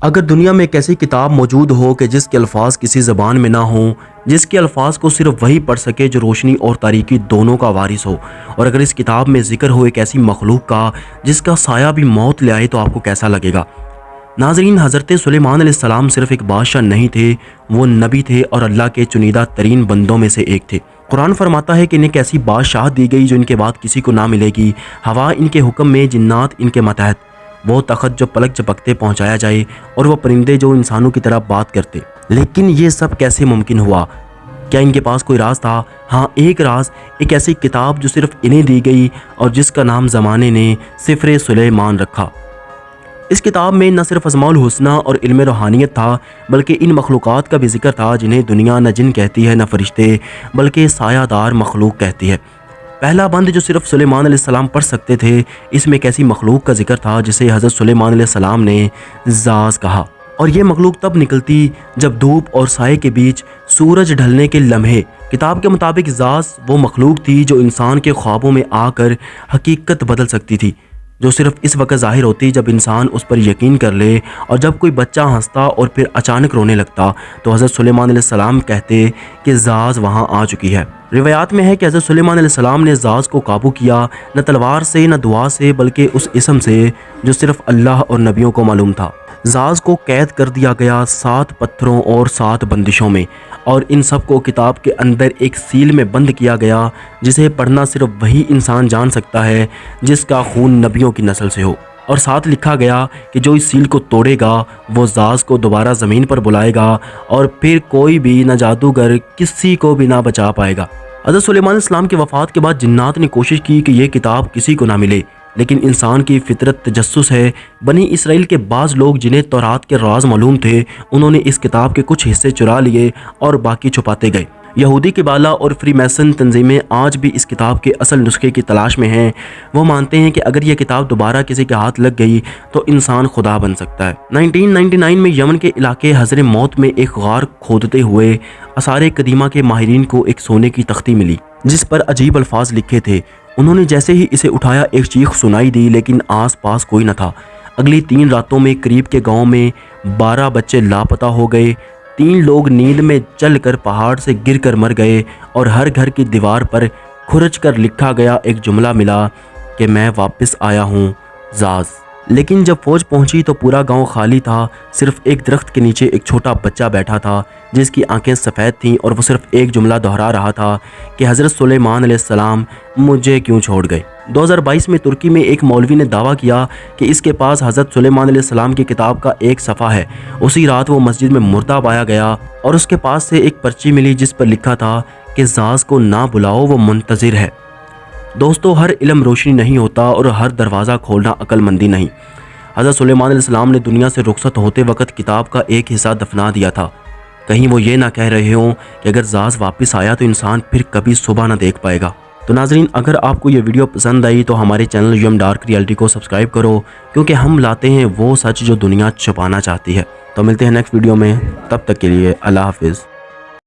اگر دنیا میں ایک ایسی کتاب موجود ہو کہ جس کے الفاظ کسی زبان میں نہ ہوں، جس کے الفاظ کو صرف وہی پڑھ سکے جو روشنی اور تاریکی دونوں کا وارث ہو، اور اگر اس کتاب میں ذکر ہو ایک ایسی مخلوق کا جس کا سایہ بھی موت لے آئے، تو آپ کو کیسا لگے گا؟ ناظرین، حضرت سلیمان علیہ السلام صرف ایک بادشاہ نہیں تھے، وہ نبی تھے اور اللہ کے چنیدہ ترین بندوں میں سے ایک تھے۔ قرآن فرماتا ہے کہ انہیں ایک ایسی بادشاہت دی گئی جو ان کے بعد کسی کو نہ ملے گی۔ ہوا ان کے حکم میں، جنات ان کے ماتحت، وہ تخت جو پلک جھپکتے پہنچایا جائے، اور وہ پرندے جو انسانوں کی طرح بات کرتے۔ لیکن یہ سب کیسے ممکن ہوا؟ کیا ان کے پاس کوئی راز تھا؟ ہاں، ایک راز، ایک ایسی کتاب جو صرف انہیں دی گئی اور جس کا نام زمانے نے سفر سلیمان رکھا۔ اس کتاب میں نہ صرف اسماء الحسنی اور علم روحانیت تھا، بلکہ ان مخلوقات کا بھی ذکر تھا جنہیں دنیا نہ جن کہتی ہے نہ فرشتے، بلکہ سایہ دار مخلوق کہتی ہے۔ پہلا بند جو صرف سلیمان علیہ السلام پڑھ سکتے تھے، اس میں ایک ایسی مخلوق کا ذکر تھا جسے حضرت سلیمان علیہ السلام نے زاز کہا، اور یہ مخلوق تب نکلتی جب دھوپ اور سائے کے بیچ سورج ڈھلنے کے لمحے۔ کتاب کے مطابق زاز وہ مخلوق تھی جو انسان کے خوابوں میں آ کر حقیقت بدل سکتی تھی، جو صرف اس وقت ظاہر ہوتی جب انسان اس پر یقین کر لے، اور جب کوئی بچہ ہنستا اور پھر اچانک رونے لگتا تو حضرت سلیمان علیہ السلام کہتے کہ زاز وہاں آ چکی ہے۔ روایات میں ہے کہ حضرت سلیمان علیہ السلام نے زاز کو قابو کیا، نہ تلوار سے نہ دعا سے، بلکہ اس اسم سے جو صرف اللہ اور نبیوں کو معلوم تھا۔ زاز کو قید کر دیا گیا 7 پتھروں اور 7 بندشوں میں، اور ان سب کو کتاب کے اندر ایک سیل میں بند کیا گیا جسے پڑھنا صرف وہی انسان جان سکتا ہے جس کا خون نبیوں کی نسل سے ہو، اور ساتھ لکھا گیا کہ جو اس سیل کو توڑے گا وہ زاز کو دوبارہ زمین پر بلائے گا، اور پھر کوئی بھی نہ جادوگر کسی کو بھی نہ بچا پائے گا۔ حضرت سلیمان علیہ السلام کی وفات کے بعد جنات نے کوشش کی کہ یہ کتاب کسی کو نہ ملے، لیکن انسان کی فطرت تجسس ہے۔ بنی اسرائیل کے بعض لوگ جنہیں تورات کے راز معلوم تھے، انہوں نے اس کتاب کے کچھ حصے چرا لیے اور باقی چھپاتے گئے۔ یہودی قبالہ اور فری میسن تنظیمیں آج بھی اس کتاب کے اصل نسخے کی تلاش میں ہیں۔ وہ مانتے ہیں کہ اگر یہ کتاب دوبارہ کسی کے ہاتھ لگ گئی تو انسان خدا بن سکتا ہے۔ 1999 میں یمن کے علاقے حضر موت میں ایک غار کھودتے ہوئے آثار قدیمہ کے ماہرین کو ایک سونے کی تختی ملی جس پر عجیب الفاظ لکھے تھے۔ انہوں نے جیسے ہی اسے اٹھایا ایک چیخ سنائی دی، لیکن آس پاس کوئی نہ تھا۔ اگلی 3 راتوں میں قریب کے گاؤں میں 12 بچے لاپتہ ہو گئے۔ 3 لوگ نیند میں چل کر پہاڑ سے گر کر مر گئے، اور ہر گھر کی دیوار پر کھرچ کر لکھا گیا ایک جملہ ملا کہ میں واپس آیا ہوں، زاز۔ لیکن جب فوج پہنچی تو پورا گاؤں خالی تھا، صرف ایک درخت کے نیچے ایک چھوٹا بچہ بیٹھا تھا جس کی آنکھیں سفید تھیں، اور وہ صرف ایک جملہ دہرا رہا تھا کہ حضرت سلیمان علیہ السلام مجھے کیوں چھوڑ گئے۔ 2022 میں ترکی میں ایک مولوی نے دعویٰ کیا کہ اس کے پاس حضرت سلیمان علیہ السلام کی کتاب کا ایک صفحہ ہے۔ اسی رات وہ مسجد میں مردہ پایا گیا، اور اس کے پاس سے ایک پرچی ملی جس پر لکھا تھا کہ زاز کو نہ بلاؤ، وہ منتظر ہے۔ دوستو، ہر علم روشنی نہیں ہوتا، اور ہر دروازہ کھولنا عقل مندی نہیں۔ حضرت سلیمان علیہ السلام نے دنیا سے رخصت ہوتے وقت کتاب کا ایک حصہ دفنا دیا تھا۔ کہیں وہ یہ نہ کہہ رہے ہوں کہ اگر زاز واپس آیا تو انسان پھر کبھی صبح نہ دیکھ پائے گا۔ تو ناظرین، اگر آپ کو یہ ویڈیو پسند آئی تو ہمارے چینل UM ڈارک ریئلٹی کو سبسکرائب کرو، کیونکہ ہم لاتے ہیں وہ سچ جو دنیا چھپانا چاہتی ہے۔ تو ملتے ہیں نیکسٹ ویڈیو میں، تب تک کے لیے اللہ حافظ۔